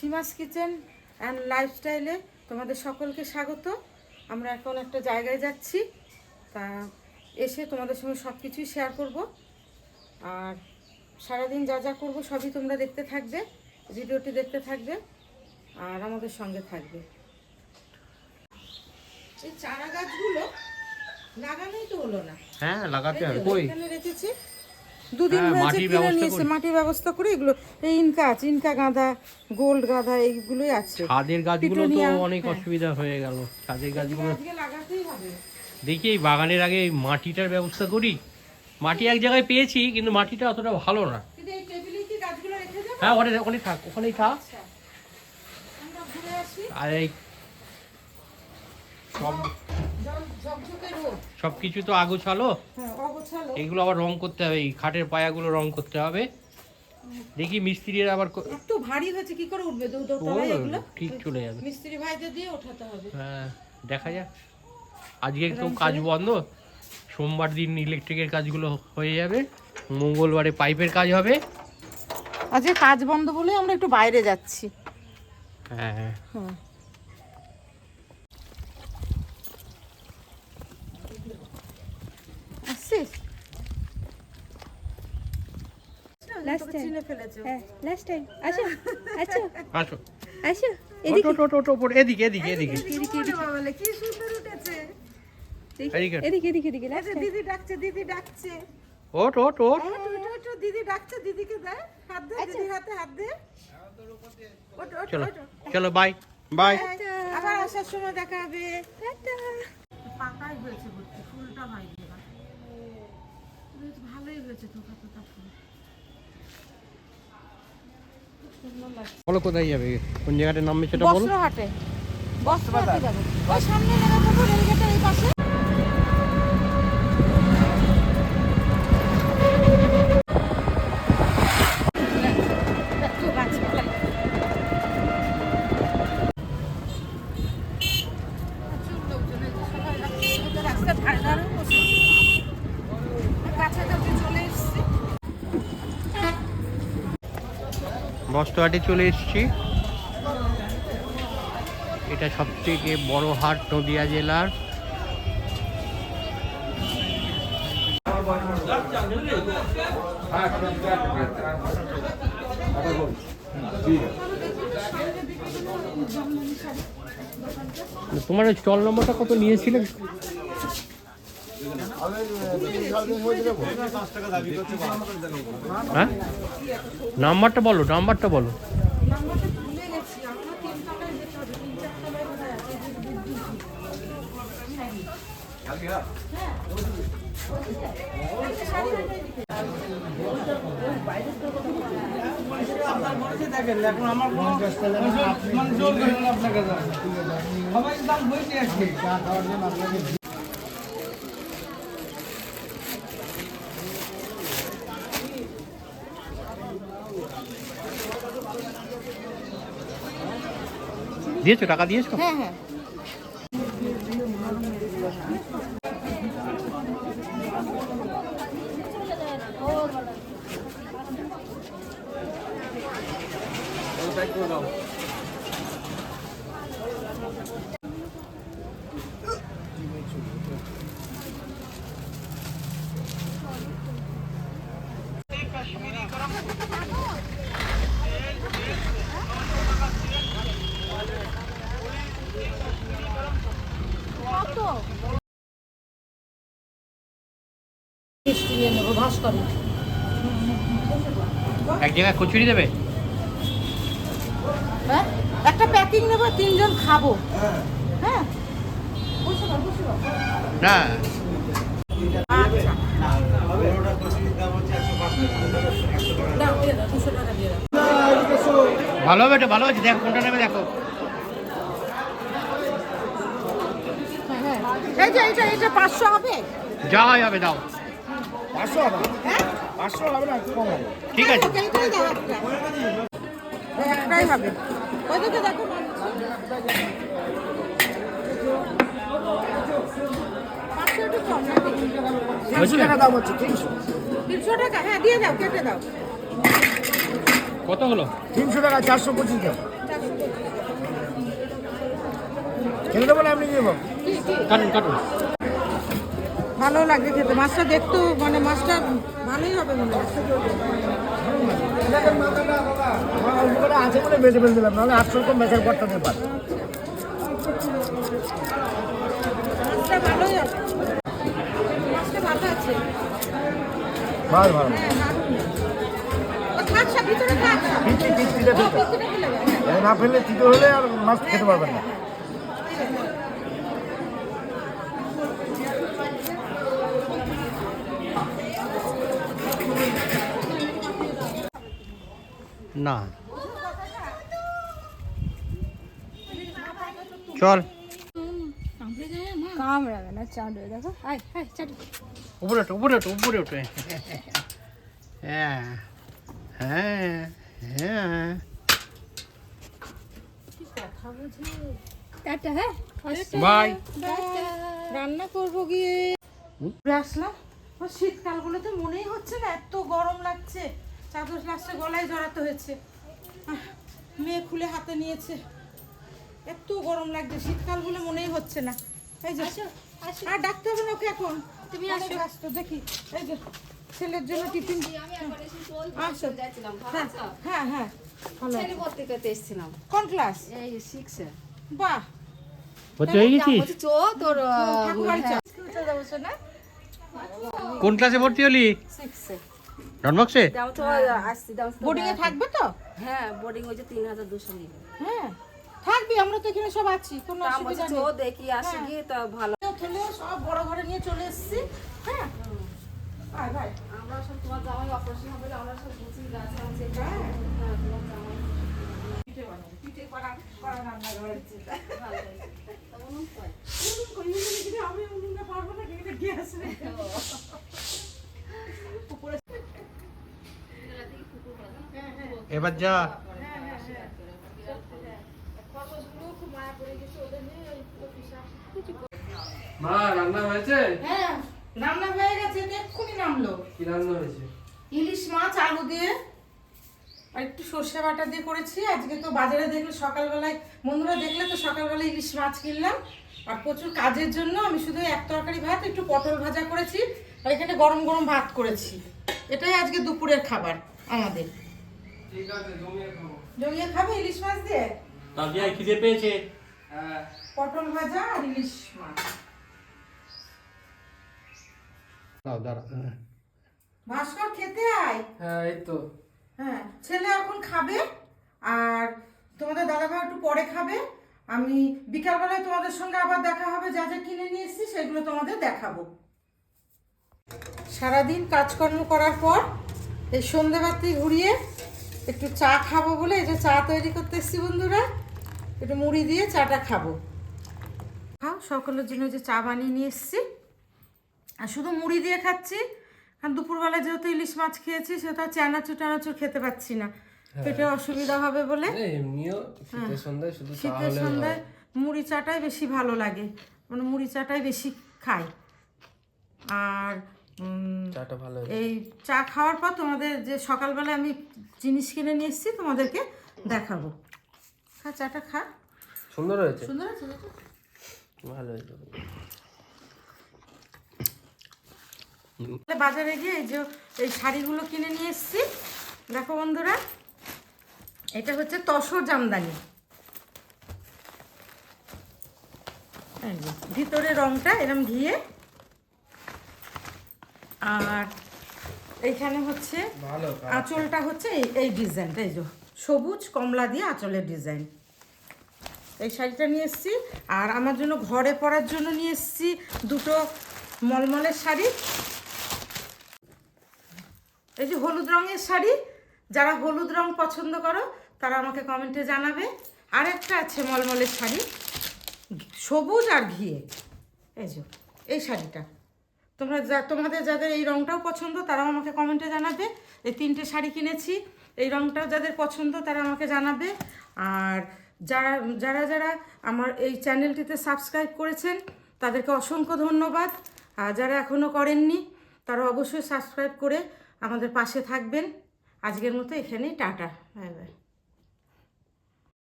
সীমাস kitchen and লাইফস্টাইলে তোমাদের সকলকে স্বাগত। আমরা এখন একটা জায়গায় যাচ্ছি, তা এসে তোমাদের সঙ্গে সব কিছুই শেয়ার করব। আর সারাদিন যা যা করবো সবই তোমরা দেখতে থাকবে, ভিডিওটি দেখতে থাকবে আর আমাদের সঙ্গে থাকবে। এই চারা গাছগুলো লাগানোই তো হলো না। হ্যাঁ, লাগাতে হবে। কই এখানে রেখেছি, দুদিন হয়েছে কিনে নিয়েছে, মাটির ব্যবস্থা করে। এগুলো এই ইনকা গাঁদা, গোল্ড গাঁদা এইগুলোই আছে। ছাদের গাছগুলো তো অনেক অসুবিধা হয়ে গেল। ছাদের গাছগুলো আজকে লাগাতেই হবে। দেখি এই বাগানের আগে মাটিটার ব্যবস্থা করি। মাটি এক জায়গায় পেয়েছি, কিন্তু মাটিটা অতটা ভালো না। কিন্তু এই টেবিলে কি গাছগুলো রেখে দেব? হ্যাঁ, ওখানে থাক, ওখানেই থাক। আমরা ঘুরে আসি। আর এই সব কিছু তো আগোছালো, এইগুলো আবার রং করতে হবে। এই খাটের পায়াগুলো রং করতে হবে। দেখি মিস্ত্রির আবার এত ভারী হয়েছে, কি করে উঠবে? এগুলো ঠিক চলে যাবে, মিস্ত্রি ভাইদের দিয়ে ওঠাতে হবে। হ্যাঁ, দেখা যাক। আজকে তো কাজ বন্ধ, সোমবার দিন ইলেকট্রিকের কাজগুলো হয়ে যাবে, মঙ্গলবারে পাইপের কাজ হবে। আজকে কাজ বন্ধ বলে আমরা একটু বাইরে যাচ্ছি। হ্যাঁ, আসছিস? Last time. হ্যাঁ, লাস্ট টাইম। আসো আসো আসো আসো, এদিকে এদিকে এদিকে এদিকে বাবালে কি সুন্দর উঠেছে। এদিকে এদিকে এদিকে এদিকে। এই যে দিদি ডাকছে, দিদি ডাকছে। ওঠ ওঠ ওঠ। ওঠ, দিদি ডাকছে, দিদিকে দে হাত দে, দিদির হাতে হাত দে। ওঠ ওঠ চলো ওঠ। চলো, বাই বাই। আবার আসার সময় দেখা হবে। টাটা। পাতাই হয়েছে ভর্তি, ফুলটা হয়নি এবার। বেশ ভালোই হয়েছে, থোকা থোকা ফুল। সুন্দর লাগছে। বলো কোথায় যাবে, কোন জায়গাটার নাম সেটা বলো। বস্ত্রহাটে। বস্ত্রহাটে যাবো। ওই সামনে নেমে পড়বো, রেলগেটের এই পাশে। বস্ত্রহাটে চলে এসেছি। এটা সবথেকে বড় হাট নদিয়া জেলার। তোমার ওই স্টল নম্বরটা কত নিয়েছিলে? হ্যাঁ, নাম্বারটা বলো, নাম্বারটা বলো। দেখেন এখন আমার মানে জোর করেন না আপনাকে, সবাই দাম হয়েছে আজকে চা খাওয়ার জন্য আপনাকে। দিয়েছো, টাকা দিয়েছো? হ্যাঁ হ্যাঁ। এক জায়গায় কচুরি দেবে? হ্যাঁ, একটা প্যাকিং নেবো, 3 জন খাবো। হ্যাঁ, না, আচ্ছা। দাও, দিয়ে দাও, 200 টাকা দিয়ে দাও। ভালো হবে, এটা ভালো আছে। দেখো কোনটা নেবে, দেখো। হ্যাঁ, এই যে এটা 500 হবে। যা হয় হবে, দাও। 500 হবে, হ্যাঁ 500 হবে না, একটু কম হবে। ঠিক আছে, এইটাই দাও একটা। একটাই হবে। ওইদিকে দেখো। 500 একটু কম না? 300 টাকা দাম হচ্ছে, 300। 300 টাকা? হ্যাঁ, দিয়ে দাও, কেটে দাও। কত হলো? 300 টাকা, 425 দাও। 425 ছেড়ে দেবো না আপনি দিয়ে দেবো কাটুন কাটুন। ভালো লাগবে খেতে, মাছটা দেখতেও মানে মাছটা ভালোই হবে মনে হয়। অল্প করে আছে বলে বেঁচে ফেলে দিলাম, নাহলে 800 রকম বেচার পরটা দিয়ে পার। মাছটা ভালোই আছে, মাছটা ভালো আছে। ভালো ভালো হ্যাঁ, দারুণ। ও থাক সব ভিতরে থাক সব। তিনটে ও, ভিতরে ফেলে দাও, হ্যাঁ। না ফেললে তিতো হলে আর মাছ খেতে পারবেন না। না চল কামড়াবে না, চাঁদে দেখো। আয় আয় চাঁদে। উপরে ওঠো উপরে ওঠো উপরে ওঠে। হ্যাঁ হ্যাঁ হ্যাঁ। টাটা, হ্যাঁ বাই। রান্না করবো গিয়ে আসলাম। ও শীতকালগুলোতে মনেই হচ্ছে না, এত গরম লাগছে, চাদর লাস্টে গলায় জড়াতে হয়েছে। মেয়ে খুলে হাতে নিয়েছে, এত গরম লাগছে, শীতকালগুলো মনেই হচ্ছে না। এই যে আর ডাকতে হবে না ওকে এখন, তুমি আসো। আসতো দেখি, এই যে ছেলের জন্য টিফিন। আসো। হ্যাঁ হ্যাঁ ভালো আছি। ভর্তি করতে এসেছিলাম কোন ক্লাস? এই 6 এ। বাহ, ভর্তি হয়ে গেছিস? বলছি চো তোর ঠাকুরবাড়ি চল। স্কুলে যাবো শোনা? কোন ক্লাসে ভর্তি হলি? 6 এ। ডনবক্সে? দাও তো আসছি দাও তো। বোর্ডিং এ থাকবে তো? হ্যাঁ বোর্ডিং হয়েছে 3200 নিবে। হ্যাঁ থাকবি, আমরা তো এখানে সব আছি, কোনো তা বলছি অসুবিধা চো নেই। দেখি আসি গিয়ে তা ভালো। ছেলে সব বড় ঘরে নিয়ে চলে এসেছি। হ্যাঁ আয় ভাই। আমরা সব তোমার জামাই অপারেশন হবে বলে আমরা সব গুছিয়ে গাছ আনছি। হ্যাঁ। হ্যাঁ তোমার জামাই পিঠে বানাবো, পিঠে করা রান্না ঘরের চিন্তা। ভালো হয়েছে। তা বলুন তো। উনুন কই, উনুনে গিয়ে আমি উনুনে পারবো না, কিন্তু গ্যাস নেই। উপরে এবার যা। খরগোশগুলো খুব মায়া পড়ে গেছে ওদের নিয়ে, ওই পুরো পিশাচ। মা রান্না হয়েছে? হ্যাঁ রান্না হয়ে গেছে, তো এক্ষুনি নামলো। কি রান্না হয়েছে? ইলিশ মাছ আলু দিয়ে আর একটু সর্ষে বাটা দিয়ে করেছি। আজকে তো বাজারে দেখলে সকালবেলায়, বন্ধুরা দেখলে তো সকালবেলায় ইলিশ মাছ কিনলাম। আর প্রচুর কাজের জন্য আমি শুধু এক তরকারি ভাত, একটু পটল ভাজা করেছি, আর এখানে গরম গরম ভাত করেছি। এটাই আজকে দুপুরের খাবার আমাদের। ঠিক আছে, জমিয়ে খাবো। জমিয়ে খাবে ইলিশ মাছ দিয়ে? তাবিয়া খিদে পেয়েছে? হ্যাঁ। পটল ভাজা আর ইলিশ মাছ। দাও দাঁড়া। ভাস্কর খেতে আয়। হ্যাঁ এই তো। হ্যাঁ ছেলে এখন খাবে, আর তোমাদের দাদাভাই একটু পরে খাবে। আমি বিকালবেলায় তোমাদের সঙ্গে আবার দেখা হবে, যা যা কিনে নিয়ে এসেছি সেগুলো তোমাদের দেখাবো। সারাদিন কাজকর্ম করার পর এই সন্ধ্যেবাতি ঘুরিয়ে একটু চা খাবো বলে এই যে চা তৈরি করতে এসেছি বন্ধুরা। একটু মুড়ি দিয়ে চাটা খাবো। খাও, সকলের জন্য যে চা বানিয়ে নিয়ে এসেছি, আর শুধু মুড়ি দিয়ে খাচ্ছি, কারণ দুপুরবেলা যেহেতু ইলিশ মাছ খেয়েছি সেহেতু আর চানাচুর টানাচুর খেতে পাচ্ছি না, পেটে অসুবিধা হবে বলে। এমনিও শীতের সন্ধ্যায় শুধু চা শীতের হলে সন্ধ্যায় মুড়ি চাটাই বেশি ভালো লাগে, মানে মুড়ি চাটাই বেশি খাই। আর চাটা ভালো। এই চা খাওয়ার পর তোমাদের যে সকালবেলায় আমি জিনিস কিনে নিয়ে এসেছি তোমাদেরকে দেখাবো। খা চাটা খা। সুন্দর হয়েছে। সুন্দর আছে দেখো। ভালো হয়েছে। বাজারে গিয়ে এই যে এই শাড়িগুলো কিনে নিয়ে এসেছি। দেখো বন্ধুরা, এটা হচ্ছে তসর জামদানি। এই যে ভিতরে রংটা এরকম ঘিয়ে, আর এইখানে হচ্ছে ভালো। আঁচলটা হচ্ছে এই ডিজাইনটা, এই যে সবুজ কমলা দিয়ে আঁচলের ডিজাইন। এই শাড়িটা নিয়ে এসেছি। আর আমার জন্য ঘরে পরার জন্য নিয়ে এসেছি দুটো মলমলের শাড়ি। এই যে হলুদ রঙের শাড়ি, যারা হলুদ রং পছন্দ করো তারা আমাকে কমেন্টে জানাবে। আর একটা আছে মলমলের শাড়ি, সবুজ আর ঘিয়ে। এই যে এই শাড়িটা, তোমাদের যাদের এই রংটাও পছন্দ তারাও আমাকে কমেন্টে জানাবে। এই তিনটে শাড়ি কিনেছি, এই রংটাও যাদের পছন্দ তারা আমাকে জানাবে। আর যারা যারা যারা আমার এই চ্যানেলটিতে সাবস্ক্রাইব করেছেন তাদেরকে অসংখ্য ধন্যবাদ। আর যারা এখনও করেননি তারা অবশ্যই সাবস্ক্রাইব করে আমাদের পাশে থাকবেন। আজকের মতো এখানেই টাটা, বাই বাই।